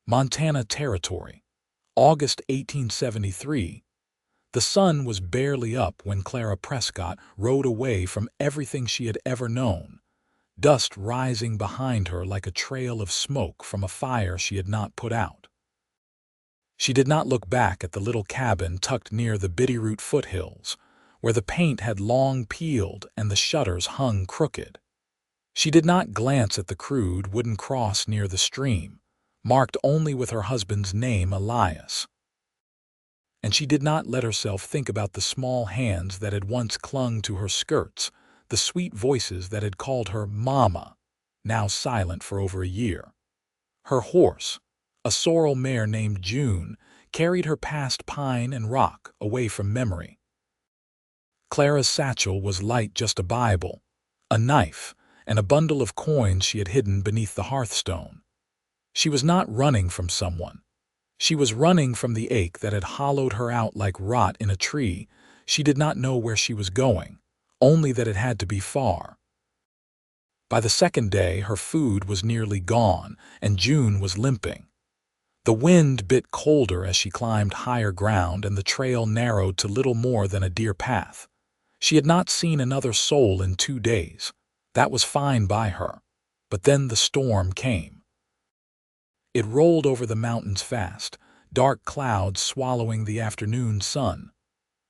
Montana Territory, August 1873. The sun was barely up when Clara Prescott rode away from everything she had ever known, dust rising behind her like a trail of smoke from a fire she had not put out. She did not look back at the little cabin tucked near the Bitterroot foothills, where the paint had long peeled and the shutters hung crooked. She did not glance at the crude wooden cross near the stream, marked only with her husband's name, Elias. And she did not let herself think about the small hands that had once clung to her skirts, the sweet voices that had called her Mama, now silent for over a year. Her horse, a sorrel mare named June, carried her past pine and rock away from memory. Clara's satchel was light, just a Bible, a knife, and a bundle of coins she had hidden beneath the hearthstone. She was not running from someone. She was running from the ache that had hollowed her out like rot in a tree. She did not know where she was going, only that it had to be far. By the second day, her food was nearly gone, and June was limping. The wind bit colder as she climbed higher ground, and the trail narrowed to little more than a deer path. She had not seen another soul in 2 days. That was fine by her. But then the storm came. It rolled over the mountains fast, dark clouds swallowing the afternoon sun.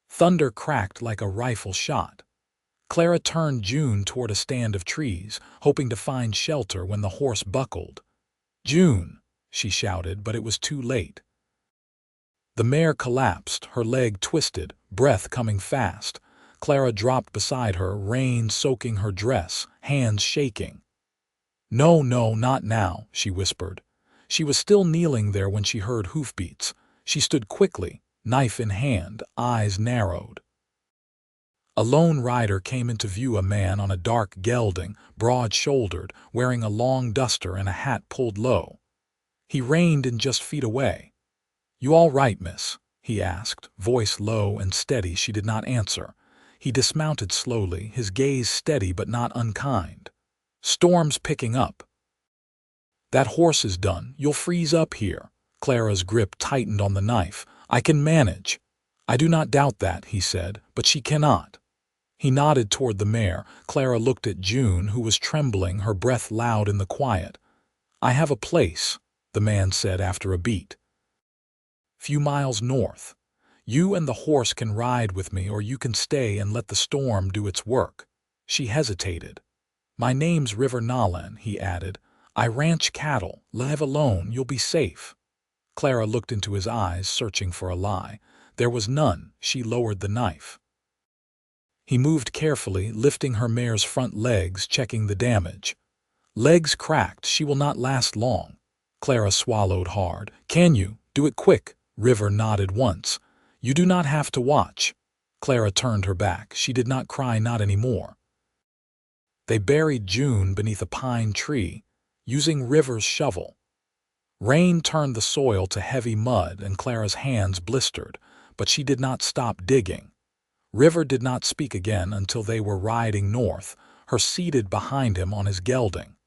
Thunder cracked like a rifle shot. Clara turned June toward a stand of trees, hoping to find shelter when the horse buckled. "June!" she shouted, but it was too late. The mare collapsed, her leg twisted, breath coming fast. Clara dropped beside her, rain soaking her dress, hands shaking. "No, no, not now," she whispered. She was still kneeling there when she heard hoofbeats. She stood quickly, knife in hand, eyes narrowed. A lone rider came into view, a man on a dark gelding, broad-shouldered, wearing a long duster and a hat pulled low. He reined in just feet away. "You all right, miss?" he asked, voice low and steady. She did not answer. He dismounted slowly, his gaze steady but not unkind. "Storm's picking up." "That horse is done. You'll freeze up here." Clara's grip tightened on the knife. "I can manage." "I do not doubt that," he said, "but she cannot." He nodded toward the mare. Clara looked at June, who was trembling, her breath loud in the quiet. "I have a place," the man said after a beat. "Few miles north. You and the horse can ride with me, or you can stay and let the storm do its work." She hesitated. "My name's River Nolan," he added. "I ranch cattle. Live alone. You'll be safe." Clara looked into his eyes, searching for a lie. There was none. She lowered the knife. He moved carefully, lifting her mare's front legs, checking the damage. "Legs cracked. She will not last long." Clara swallowed hard. "Can you? Do it quick." River nodded once. "You do not have to watch." Clara turned her back. She did not cry, not anymore. They buried June beneath a pine tree, using River's shovel. Rain turned the soil to heavy mud, and Clara's hands blistered, but she did not stop digging. River did not speak again until they were riding north, her seated behind him on his gelding.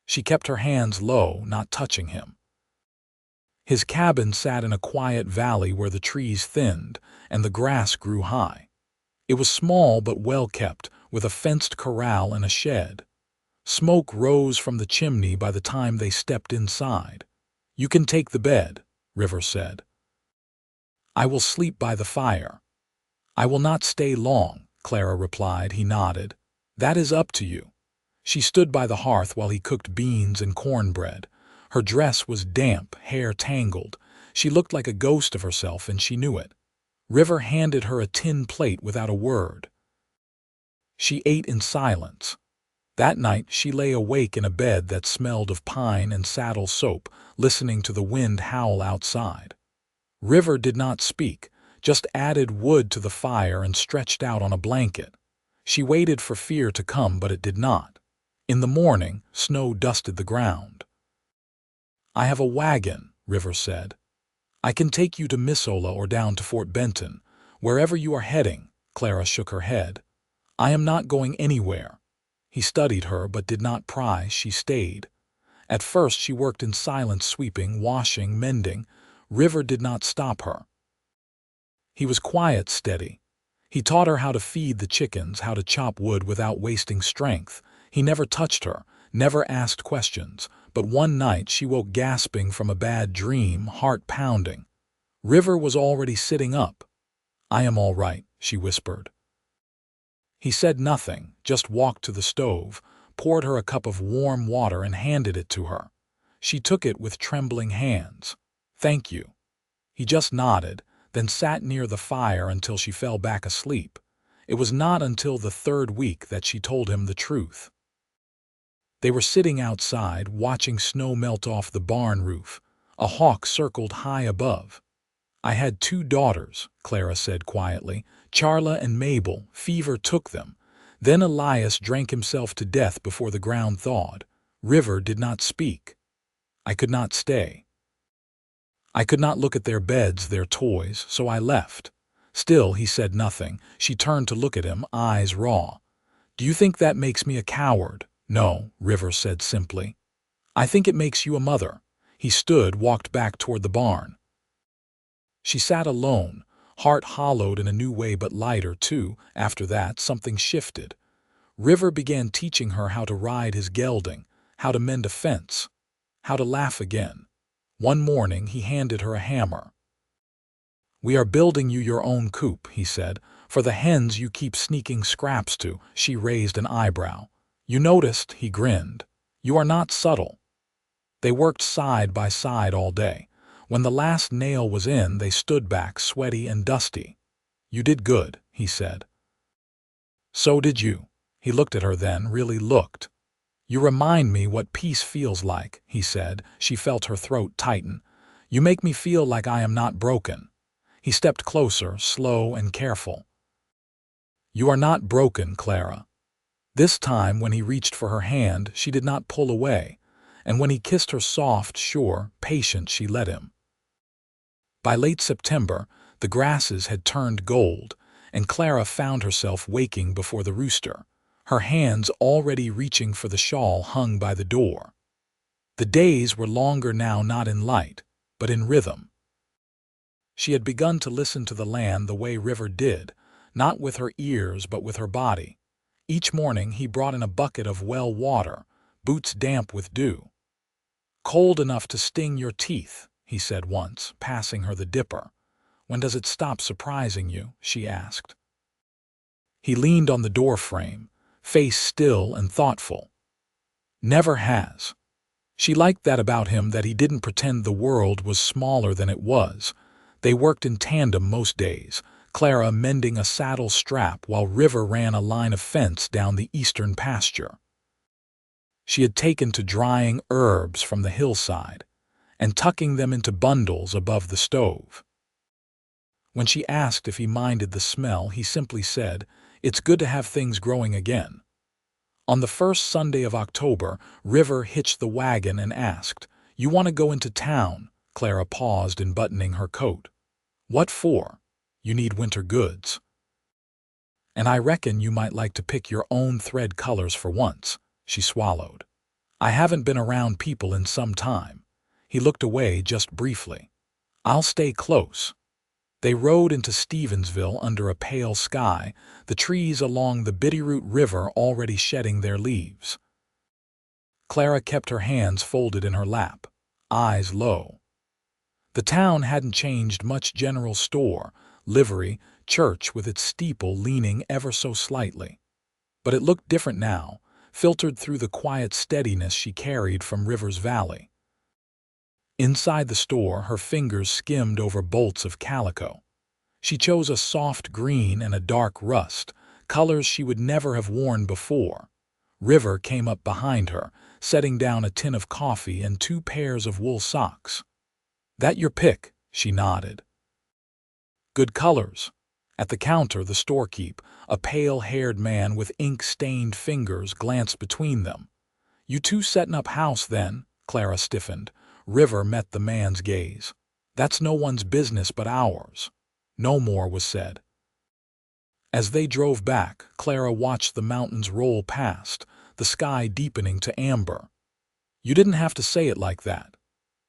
She kept her hands low, not touching him. His cabin sat in a quiet valley where the trees thinned and the grass grew high. It was small but well kept, with a fenced corral and a shed. Smoke rose from the chimney by the time they stepped inside. "You can take the bed," River said. "I will sleep by the fire." "I will not stay long," Clara replied. He nodded. "That is up to you." She stood by the hearth while he cooked beans and cornbread. Her dress was damp, hair tangled. She looked like a ghost of herself, and she knew it. River handed her a tin plate without a word. She ate in silence. That night she lay awake in a bed that smelled of pine and saddle soap, listening to the wind howl outside. River did not speak, just added wood to the fire and stretched out on a blanket. She waited for fear to come, but it did not. In the morning, snow dusted the ground. "I have a wagon," River said. "I can take you to Missoula or down to Fort Benton. Wherever you are heading." Clara shook her head. "I am not going anywhere." He studied her but did not pry. She stayed. At first she worked in silence, sweeping, washing, mending. River did not stop her. He was quiet, steady. He taught her how to feed the chickens, how to chop wood without wasting strength. He never touched her, never asked questions, but one night she woke gasping from a bad dream, heart pounding. River was already sitting up. "I am all right," she whispered. He said nothing, just walked to the stove, poured her a cup of warm water and handed it to her. She took it with trembling hands. "Thank you." He just nodded, then sat near the fire until she fell back asleep. It was not until the third week that she told him the truth. They were sitting outside, watching snow melt off the barn roof. A hawk circled high above. "I had 2 daughters," Clara said quietly. "Charla and Mabel. Fever took them. Then Elias drank himself to death before the ground thawed." River did not speak. "I could not stay. I could not look at their beds, their toys, so I left." Still, he said nothing. She turned to look at him, eyes raw. "Do you think that makes me a coward?" "No," River said simply. "I think it makes you a mother." He stood, walked back toward the barn. She sat alone, heart hollowed in a new way but lighter, too. After that, something shifted. River began teaching her how to ride his gelding, how to mend a fence, how to laugh again. One morning, he handed her a hammer. "We are building you your own coop," he said, "for the hens you keep sneaking scraps to." She raised an eyebrow. "You noticed," he grinned. "You are not subtle." They worked side by side all day. When the last nail was in, they stood back, sweaty and dusty. "You did good," he said. "So did you." He looked at her then, really looked. "You remind me what peace feels like," he said. She felt her throat tighten. "You make me feel like I am not broken." He stepped closer, slow and careful. "You are not broken, Clara." This time, when he reached for her hand, she did not pull away, and when he kissed her soft, sure, patient, she let him. By late September, the grasses had turned gold, and Clara found herself waking before the rooster, her hands already reaching for the shawl hung by the door. The days were longer now, not in light, but in rhythm. She had begun to listen to the land the way River did, not with her ears but with her body. Each morning he brought in a bucket of well water, boots damp with dew. "Cold enough to sting your teeth," he said once, passing her the dipper. "When does it stop surprising you?" she asked. He leaned on the door frame, face still and thoughtful. "Never has." She liked that about him, that he didn't pretend the world was smaller than it was. They worked in tandem most days, Clara mending a saddle strap while River ran a line of fence down the eastern pasture. She had taken to drying herbs from the hillside and tucking them into bundles above the stove. When she asked if he minded the smell, he simply said, "It's good to have things growing again." On the first Sunday of October, River hitched the wagon and asked, "You want to go into town?" Clara paused in buttoning her coat. "What for?" "You need winter goods. And I reckon you might like to pick your own thread colors for once." She swallowed. "I haven't been around people in some time." He looked away just briefly. "I'll stay close." They rode into Stevensville under a pale sky, the trees along the Bitterroot River already shedding their leaves. Clara kept her hands folded in her lap, eyes low. The town hadn't changed much. General store, livery, church with its steeple leaning ever so slightly. But it looked different now, filtered through the quiet steadiness she carried from River's Valley. Inside the store, her fingers skimmed over bolts of calico. She chose a soft green and a dark rust, colors she would never have worn before. River came up behind her, setting down a tin of coffee and 2 pairs of wool socks. "That your pick?" She nodded. "Good colors." At the counter, the storekeep, a pale-haired man with ink-stained fingers, glanced between them. "You two settin' up house, then?" Clara stiffened. River met the man's gaze. "That's no one's business but ours." No more was said. As they drove back, Clara watched the mountains roll past, the sky deepening to amber. You didn't have to say it like that.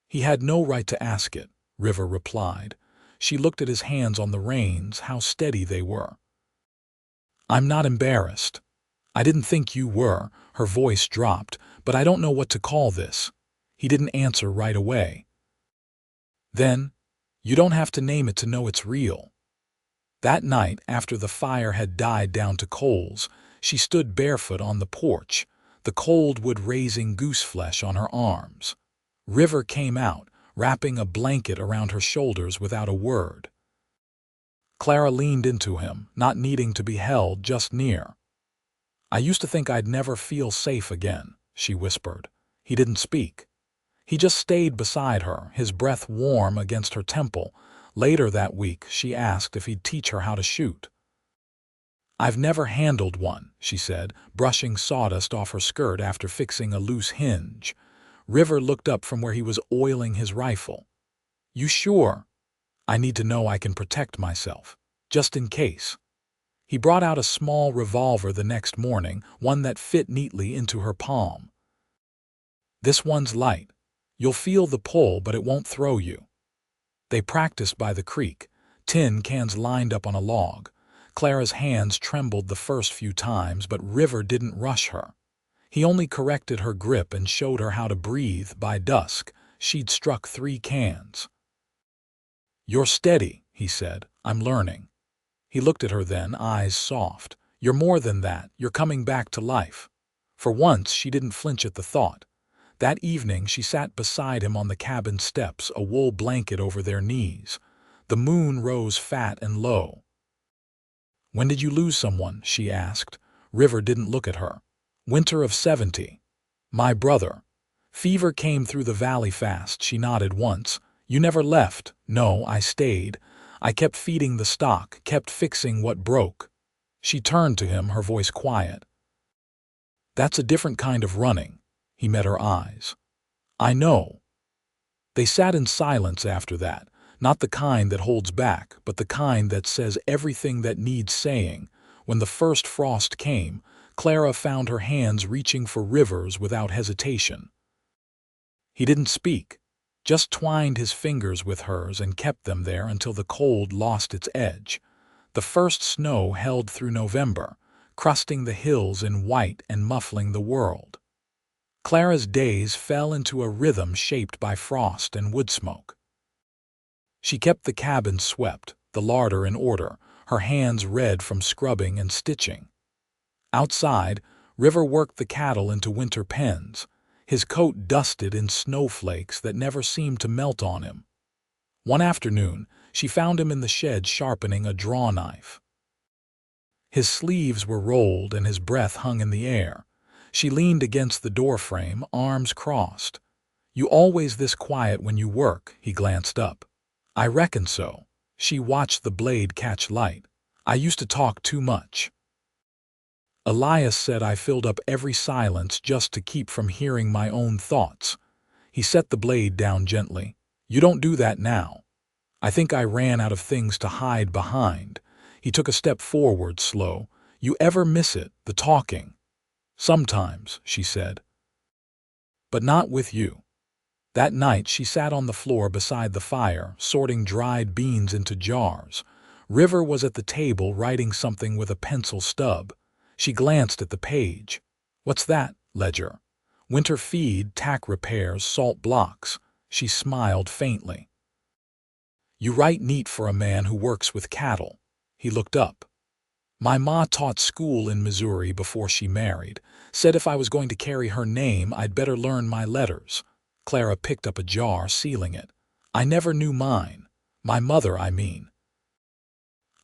He had no right to ask it, River replied. She looked at his hands on the reins, how steady they were. I'm not embarrassed. I didn't think you were. Her voice dropped, but I don't know what to call this. He didn't answer right away. Then, you don't have to name it to know it's real. That night, after the fire had died down to coals, she stood barefoot on the porch, the cold wood raising gooseflesh on her arms. River came out, wrapping a blanket around her shoulders without a word. Clara leaned into him, not needing to be held, just near. I used to think I'd never feel safe again, she whispered. He didn't speak. He just stayed beside her, his breath warm against her temple. Later that week, she asked if he'd teach her how to shoot. I've never handled one, she said, brushing sawdust off her skirt after fixing a loose hinge. River looked up from where he was oiling his rifle. You sure? I need to know I can protect myself, just in case. He brought out a small revolver the next morning, one that fit neatly into her palm. This one's light. You'll feel the pull, but it won't throw you. They practiced by the creek, tin cans lined up on a log. Clara's hands trembled the first few times, but River didn't rush her. He only corrected her grip and showed her how to breathe. By dusk, she'd struck 3 cans. You're steady, he said. I'm learning. He looked at her then, eyes soft. You're more than that. You're coming back to life. For once, she didn't flinch at the thought. That evening, she sat beside him on the cabin steps, a wool blanket over their knees. The moon rose fat and low. When did you lose someone? She asked. River didn't look at her. Winter of 70. My brother. Fever came through the valley fast, she nodded once. You never left. No, I stayed. I kept feeding the stock, kept fixing what broke. She turned to him, her voice quiet. That's a different kind of running. He met her eyes. I know. They sat in silence after that, not the kind that holds back, but the kind that says everything that needs saying. When the first frost came, Clara found her hands reaching for River's without hesitation. He didn't speak, just twined his fingers with hers and kept them there until the cold lost its edge. The first snow held through November, crusting the hills in white and muffling the world. Clara's days fell into a rhythm shaped by frost and wood smoke. She kept the cabin swept, the larder in order, her hands red from scrubbing and stitching. Outside, River worked the cattle into winter pens, his coat dusted in snowflakes that never seemed to melt on him. One afternoon, she found him in the shed sharpening a draw knife. His sleeves were rolled and his breath hung in the air. She leaned against the doorframe, arms crossed. You always this quiet when you work, he glanced up. I reckon so. She watched the blade catch light. I used to talk too much. Elias said I filled up every silence just to keep from hearing my own thoughts. He set the blade down gently. You don't do that now. I think I ran out of things to hide behind. He took a step forward, slow. You ever miss it, the talking? Sometimes, she said. But not with you. That night she sat on the floor beside the fire, sorting dried beans into jars. River was at the table writing something with a pencil stub. She glanced at the page. What's that? Ledger. Winter feed, tack repairs, salt blocks. She smiled faintly. You write neat for a man who works with cattle. He looked up. My ma taught school in Missouri before she married. Said if I was going to carry her name, I'd better learn my letters. Clara picked up a jar, sealing it. I never knew mine. My mother, I mean.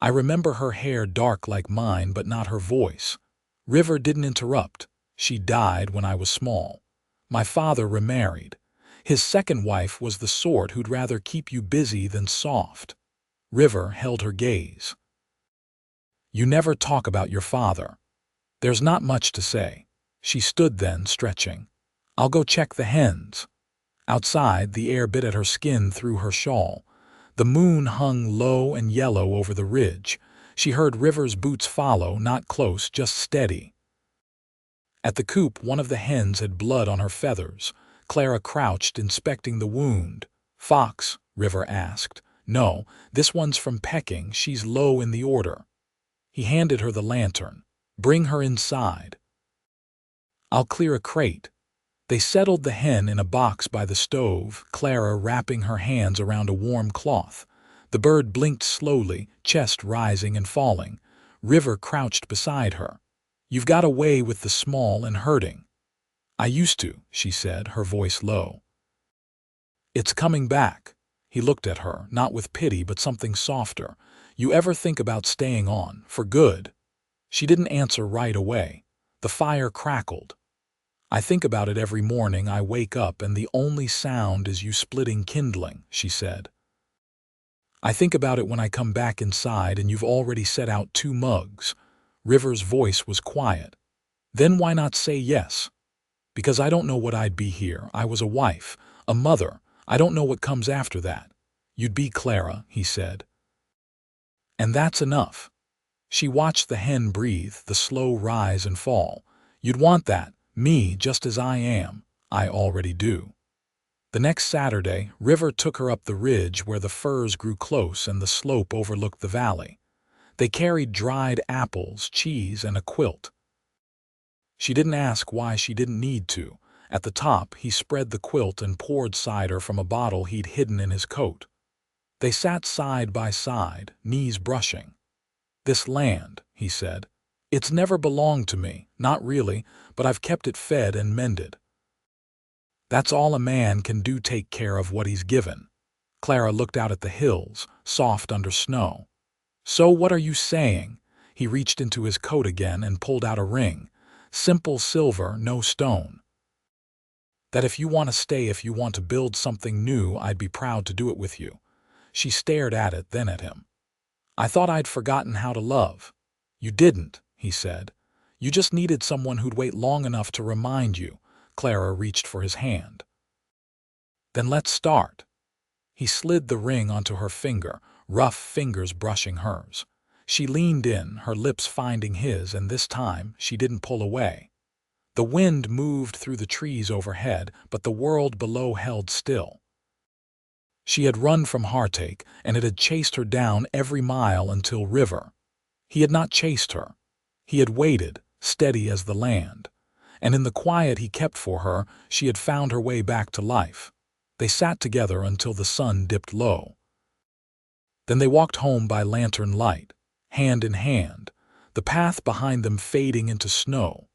I remember her hair dark like mine, but not her voice. River didn't interrupt. She died when I was small. My father remarried. His second wife was the sort who'd rather keep you busy than soft. River held her gaze. You never talk about your father. There's not much to say. She stood then, stretching. I'll go check the hens. Outside, the air bit at her skin through her shawl. The moon hung low and yellow over the ridge. She heard River's boots follow, not close, just steady. At the coop, one of the hens had blood on her feathers. Clara crouched, inspecting the wound. "Fox?" River asked. "No, this one's from pecking. She's low in the order." He handed her the lantern. "Bring her inside. I'll clear a crate." They settled the hen in a box by the stove, Clara wrapping her hands around a warm cloth. The bird blinked slowly, chest rising and falling. River crouched beside her. "You've got away with the small and hurting." "I used to," she said, her voice low. "It's coming back." He looked at her, not with pity but something softer. "You ever think about staying on, for good?" She didn't answer right away. The fire crackled. "I think about it every morning. I wake up and the only sound is you splitting kindling," she said. "I think about it when I come back inside and you've already set out 2 mugs. River's voice was quiet. "Then why not say yes?" "Because I don't know what I'd be here. I was a wife, a mother. I don't know what comes after that." "You'd be Clara," he said. "And that's enough." She watched the hen breathe, the slow rise and fall. "You'd want that. Me, just as I am." "I already do." The next Saturday, River took her up the ridge where the firs grew close and the slope overlooked the valley. They carried dried apples, cheese, and a quilt. She didn't ask why she didn't need to. At the top, he spread the quilt and poured cider from a bottle he'd hidden in his coat. They sat side by side, knees brushing. "This land," he said, "it's never belonged to me, not really, but I've kept it fed and mended. That's all a man can do, take care of what he's given." Clara looked out at the hills, soft under snow. "So what are you saying?" He reached into his coat again and pulled out a ring. Simple silver, no stone. "That if you want to stay, if you want to build something new, I'd be proud to do it with you." She stared at it, then at him. "I thought I'd forgotten how to love." "You didn't," he said. "You just needed someone who'd wait long enough to remind you." Clara reached for his hand. "Then let's start." He slid the ring onto her finger, rough fingers brushing hers. She leaned in, her lips finding his, and this time she didn't pull away. The wind moved through the trees overhead, but the world below held still. She had run from Heartache, and it had chased her down every mile until River. He had not chased her. He had waited, steady as the land. And in the quiet he kept for her, she had found her way back to life. They sat together until the sun dipped low. Then they walked home by lantern light, hand in hand, the path behind them fading into snow.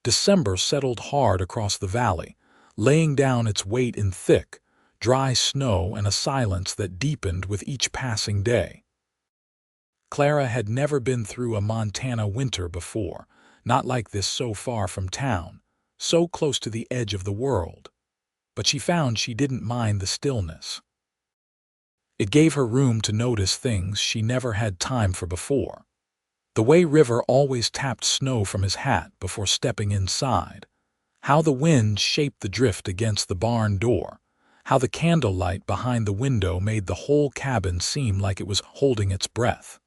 December settled hard across the valley, laying down its weight in thick, dry snow and a silence that deepened with each passing day. Clara had never been through a Montana winter before, not like this, so far from town, so close to the edge of the world. But she found she didn't mind the stillness. It gave her room to notice things she never had time for before. The way River always tapped snow from his hat before stepping inside. How the wind shaped the drift against the barn door. How the candlelight behind the window made the whole cabin seem like it was holding its breath.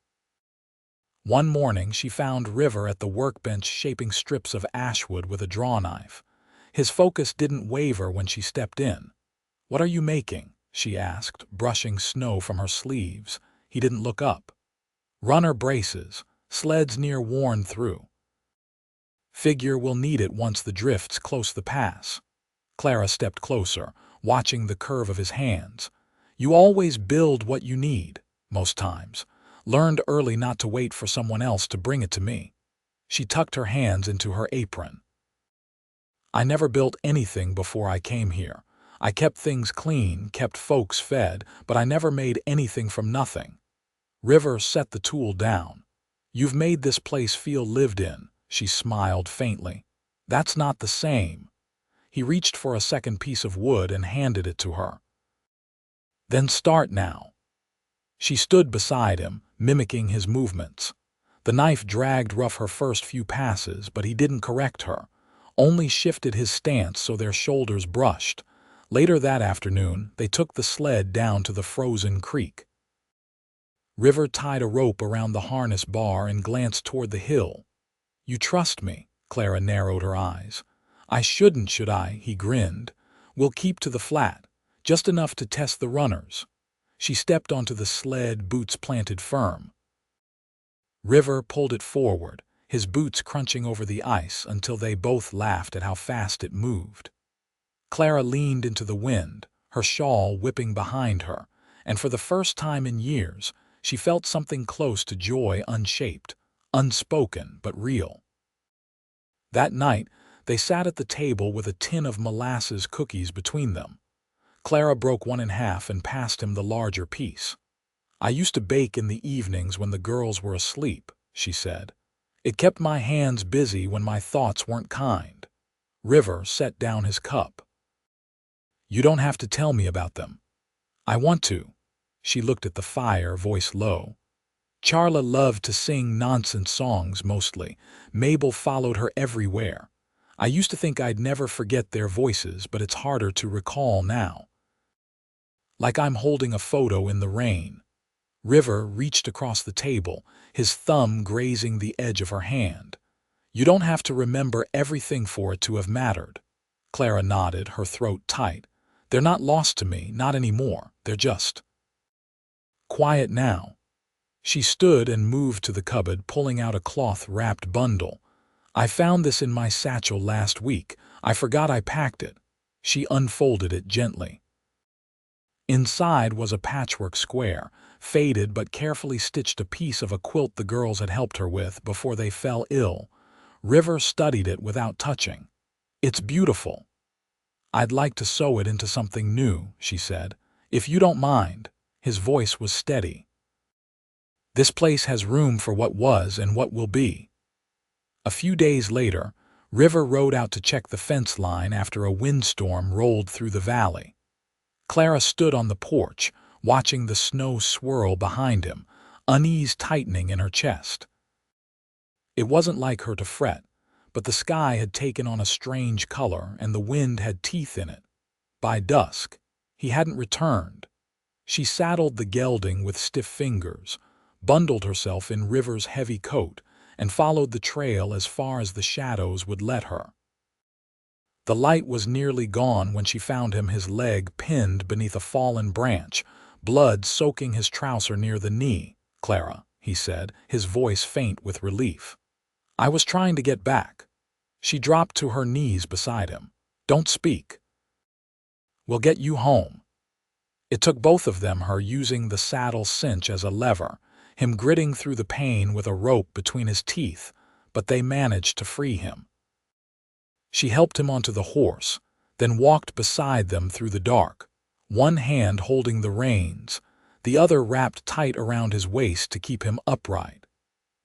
One morning she found River at the workbench shaping strips of ashwood with a drawknife. His focus didn't waver when she stepped in. "What are you making?" she asked, brushing snow from her sleeves. He didn't look up. "Runner braces, sleds near worn through. Figure we'll need it once the drift's close the pass." Clara stepped closer, watching the curve of his hands. "You always build what you need, most times. Learned early not to wait for someone else to bring it to me." She tucked her hands into her apron. "I never built anything before I came here. I kept things clean, kept folks fed, but I never made anything from nothing." River set the tool down. "You've made this place feel lived in," she smiled faintly. "That's not the same." He reached for a second piece of wood and handed it to her. "Then start now." She stood beside him, mimicking his movements. The knife dragged rough her first few passes, but he didn't correct her, only shifted his stance so their shoulders brushed. Later that afternoon, they took the sled down to the frozen creek. River tied a rope around the harness bar and glanced toward the hill. "You trust me?" Clara narrowed her eyes. "I shouldn't, should I?" He grinned. We'll keep to the flat, just enough to test the runners. She stepped onto the sled, boots planted firm. River pulled it forward, his boots crunching over the ice until they both laughed at how fast it moved. Clara leaned into the wind, her shawl whipping behind her, and for the first time in years, she felt something close to joy, unshaped, unspoken but real. That night, they sat at the table with a tin of molasses cookies between them. Clara broke one in half and passed him the larger piece. "I used to bake in the evenings when the girls were asleep," she said. "It kept my hands busy when my thoughts weren't kind." River set down his cup. "You don't have to tell me about them." "I want to." She looked at the fire, voice low. Charla loved to sing nonsense songs mostly. Mabel followed her everywhere. I used to think I'd never forget their voices, but it's harder to recall now. Like I'm holding a photo in the rain. River reached across the table, his thumb grazing the edge of her hand. "You don't have to remember everything for it to have mattered." Clara nodded, her throat tight. "They're not lost to me, not anymore. They're just quiet now." She stood and moved to the cupboard, pulling out a cloth-wrapped bundle. "I found this in my satchel last week. I forgot I packed it." She unfolded it gently. Inside was a patchwork square, faded but carefully stitched, a piece of a quilt the girls had helped her with before they fell ill. River studied it without touching. "It's beautiful. I'd like to sew it into something new," she said. "If you don't mind." His voice was steady. "This place has room for what was and what will be." A few days later, River rode out to check the fence line after a windstorm rolled through the valley. Clara stood on the porch, watching the snow swirl behind him, unease tightening in her chest. It wasn't like her to fret, but the sky had taken on a strange color and the wind had teeth in it. By dusk, he hadn't returned. She saddled the gelding with stiff fingers, bundled herself in River's heavy coat, and followed the trail as far as the shadows would let her. The light was nearly gone when she found him, his leg pinned beneath a fallen branch, blood soaking his trouser near the knee. "Clara," he said, his voice faint with relief. "I was trying to get back." She dropped to her knees beside him. "Don't speak. We'll get you home." It took both of them, her using the saddle cinch as a lever, him gritting through the pain with a rope between his teeth, but they managed to free him. She helped him onto the horse, then walked beside them through the dark, one hand holding the reins, the other wrapped tight around his waist to keep him upright.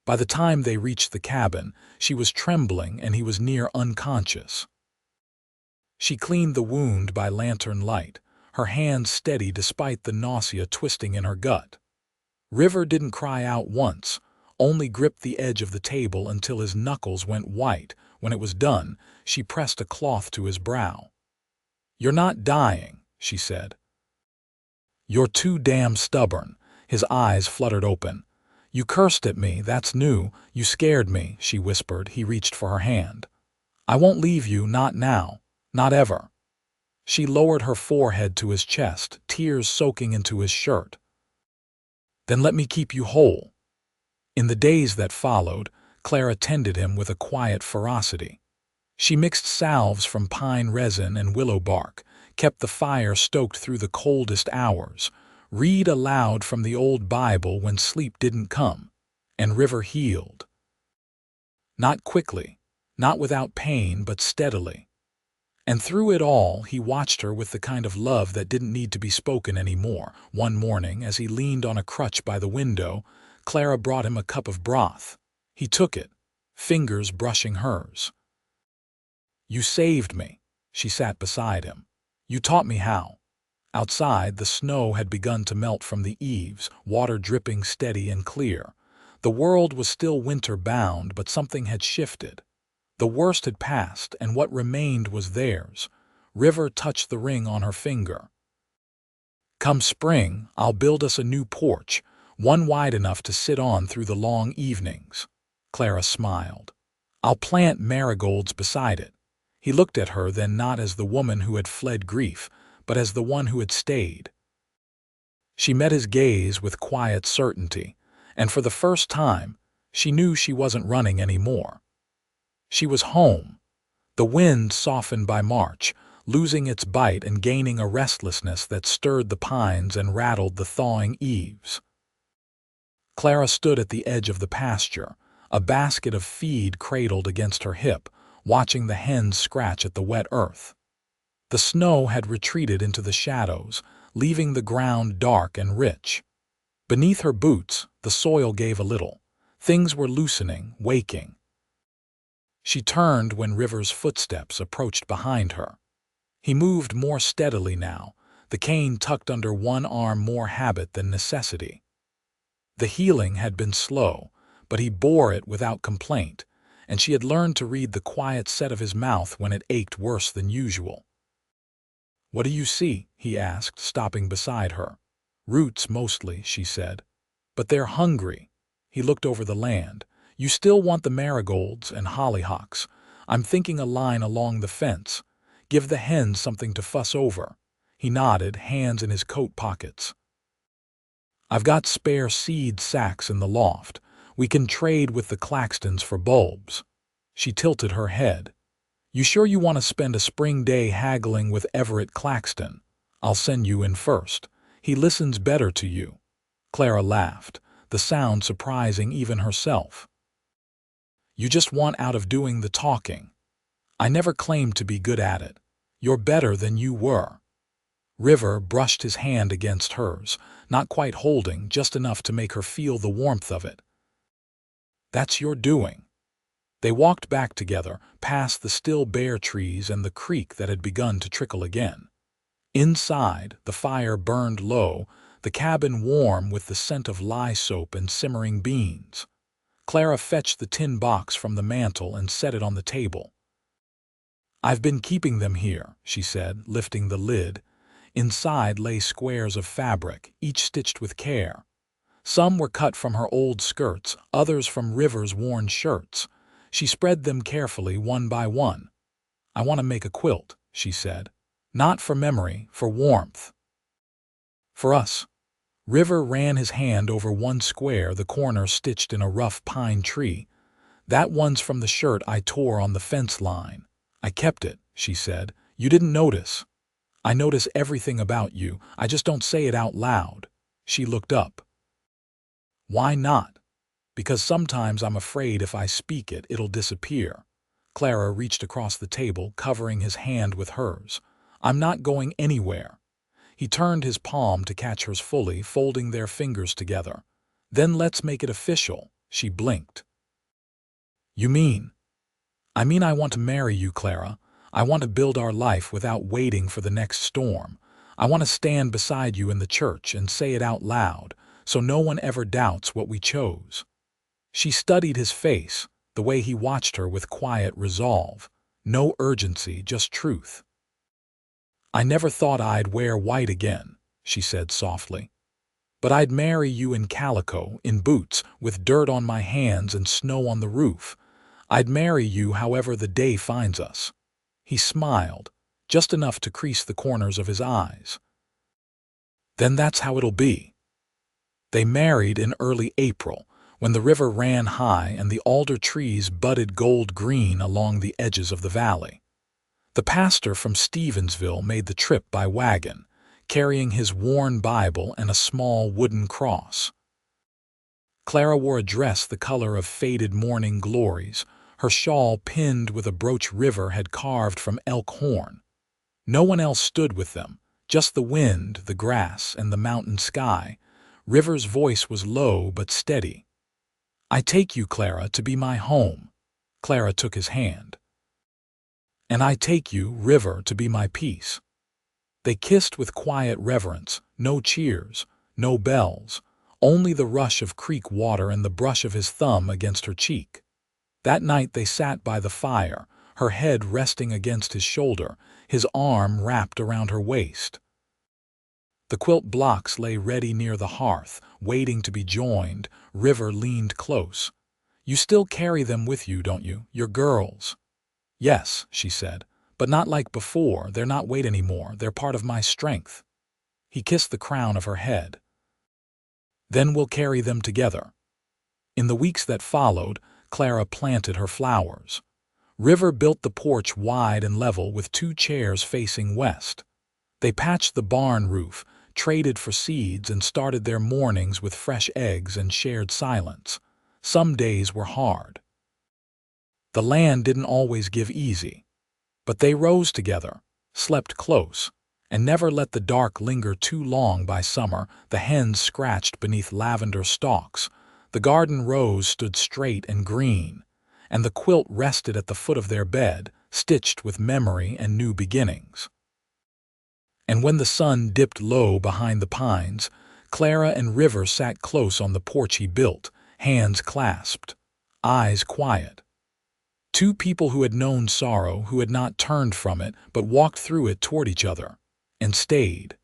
By the time they reached the cabin, she was trembling and he was near unconscious. She cleaned the wound by lantern light, her hands steady despite the nausea twisting in her gut. River didn't cry out once, only gripped the edge of the table until his knuckles went white. When it was done, she pressed a cloth to his brow. "You're not dying," she said. "You're too damn stubborn." His eyes fluttered open. "You cursed at me, that's new. You scared me," she whispered. He reached for her hand. "I won't leave you, not now, not ever." She lowered her forehead to his chest, tears soaking into his shirt. "Then let me keep you whole." In the days that followed, Clara tended him with a quiet ferocity. She mixed salves from pine resin and willow bark, kept the fire stoked through the coldest hours, read aloud from the old Bible when sleep didn't come, and River healed. Not quickly, not without pain, but steadily. And through it all, he watched her with the kind of love that didn't need to be spoken anymore. One morning, as he leaned on a crutch by the window, Clara brought him a cup of broth. He took it, fingers brushing hers. "You saved me." She sat beside him. "You taught me how." Outside, the snow had begun to melt from the eaves, water dripping steady and clear. The world was still winter-bound, but something had shifted. The worst had passed, and what remained was theirs. River touched the ring on her finger. "Come spring, I'll build us a new porch, one wide enough to sit on through the long evenings." Clara smiled. "I'll plant marigolds beside it." He looked at her then not as the woman who had fled grief, but as the one who had stayed. She met his gaze with quiet certainty, and for the first time, she knew she wasn't running anymore. She was home. The wind softened by March, losing its bite and gaining a restlessness that stirred the pines and rattled the thawing eaves. Clara stood at the edge of the pasture, a basket of feed cradled against her hip, watching the hens scratch at the wet earth. The snow had retreated into the shadows, leaving the ground dark and rich. Beneath her boots, the soil gave a little. Things were loosening, waking. She turned when River's footsteps approached behind her. He moved more steadily now, the cane tucked under one arm more habit than necessity. The healing had been slow, but he bore it without complaint, and she had learned to read the quiet set of his mouth when it ached worse than usual. "What do you see?" he asked, stopping beside her. "Roots, mostly," she said. "But they're hungry." He looked over the land. "You still want the marigolds and hollyhocks. I'm thinking a line along the fence. Give the hens something to fuss over." He nodded, hands in his coat pockets. "I've got spare seed sacks in the loft. We can trade with the Claxtons for bulbs." She tilted her head. "You sure you want to spend a spring day haggling with Everett Claxton? I'll send you in first. He listens better to you." Clara laughed, the sound surprising even herself. "You just want out of doing the talking. I never claimed to be good at it. You're better than you were." River brushed his hand against hers, not quite holding, just enough to make her feel the warmth of it. "That's your doing." They walked back together, past the still bare trees and the creek that had begun to trickle again. Inside, the fire burned low, the cabin warm with the scent of lye soap and simmering beans. Clara fetched the tin box from the mantel and set it on the table. "I've been keeping them here," she said, lifting the lid. Inside lay squares of fabric, each stitched with care. Some were cut from her old skirts, others from River's worn shirts. She spread them carefully, one by one. "I want to make a quilt," she said. "Not for memory, for warmth. For us." River ran his hand over one square, the corner stitched in a rough pine tree. "That one's from the shirt I tore on the fence line. I kept it," she said. "You didn't notice. I notice everything about you. I just don't say it out loud." She looked up. "Why not?" "Because sometimes I'm afraid if I speak it, it'll disappear." Clara reached across the table, covering his hand with hers. "I'm not going anywhere." He turned his palm to catch hers fully, folding their fingers together. "Then let's make it official." She blinked. "You mean?" "I mean I want to marry you, Clara. I want to build our life without waiting for the next storm. I want to stand beside you in the church and say it out loud, so no one ever doubts what we chose." She studied his face, the way he watched her with quiet resolve. No urgency, just truth. "I never thought I'd wear white again," she said softly. "But I'd marry you in calico, in boots, with dirt on my hands and snow on the roof. I'd marry you however the day finds us." He smiled, just enough to crease the corners of his eyes. "Then that's how it'll be." They married in early April, when the river ran high and the alder trees budded gold green along the edges of the valley. The pastor from Stevensville made the trip by wagon, carrying his worn Bible and a small wooden cross. Clara wore a dress the color of faded morning glories, her shawl pinned with a brooch River had carved from elk horn. No one else stood with them, just the wind, the grass, and the mountain sky. River's voice was low but steady. "I take you, Clara, to be my home." Clara took his hand. "And I take you, River, to be my peace." They kissed with quiet reverence, no cheers, no bells, only the rush of creek water and the brush of his thumb against her cheek. That night they sat by the fire, her head resting against his shoulder, his arm wrapped around her waist. The quilt blocks lay ready near the hearth, waiting to be joined. River leaned close. "You still carry them with you, don't you? Your girls?" "Yes," she said. But not like before. They're not weight anymore. They're part of my strength. He kissed the crown of her head. Then we'll carry them together. In the weeks that followed, Clara planted her flowers. River built the porch wide and level with 2 chairs facing west. They patched the barn roof, traded for seeds, and started their mornings with fresh eggs and shared silence. Some days were hard. The land didn't always give easy. But they rose together, slept close, and never let the dark linger too long. By summer, the hens scratched beneath lavender stalks, the garden rose stood straight and green, and the quilt rested at the foot of their bed, stitched with memory and new beginnings. And when the sun dipped low behind the pines, Clara and River sat close on the porch he built, hands clasped, eyes quiet. 2 people who had known sorrow, who had not turned from it, but walked through it toward each other, and stayed.